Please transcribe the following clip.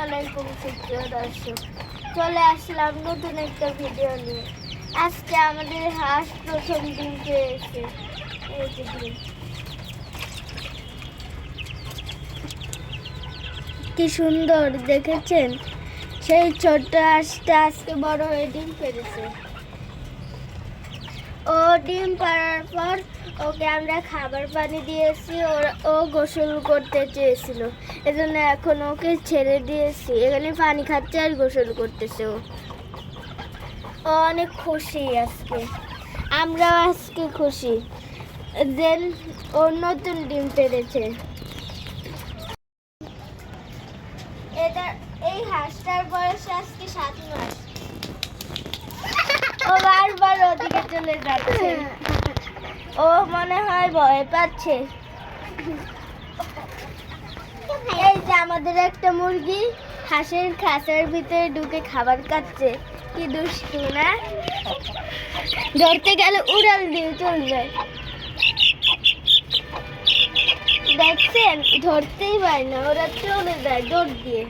আলাইকুম সুপ্রিয় দর্শক, চলে আসলাম নতুন একটা ভিডিও নিয়ে। আজকে আমাদের হাঁস প্রথম ডিম পেয়েছে। এই যে ডিম, কি সুন্দর দেখেছেন? সেই ছোট্ট হাঁসটা আজকে বড় হয়ে ডিম পেড়েছে। ও ডিম পাড়ার পর ওকে আমরা খাবার পানি দিয়েছি। ও গোসল করতে চেয়েছিল, এজন্য এখন ওকে ছেড়ে দিয়েছি। এখানে পানি খাচ্ছে আর গোসল করতেছে। ও অনেক খুশি আজকে, আমরাও আজকে খুশি যে ও নতুন ডিম পেড়েছে। এই হাঁসটার বয়স আজকে 7 মাস। ও বারবার ওদিকে চলে যাচ্ছে, ও মনে হয় ভয় পাচ্ছে। এই যে আমাদের একটা মুরগি হাঁসের খাঁচার ভিতরে ঢুকে খাবার খাচ্ছে। কি দুষ্টু না? ধরতে গেলে উড়াল দিয়ে চলে যায়। দেখছেন, ধরতেই পারে না, ওরা চলে যায় দৌড় দিয়ে।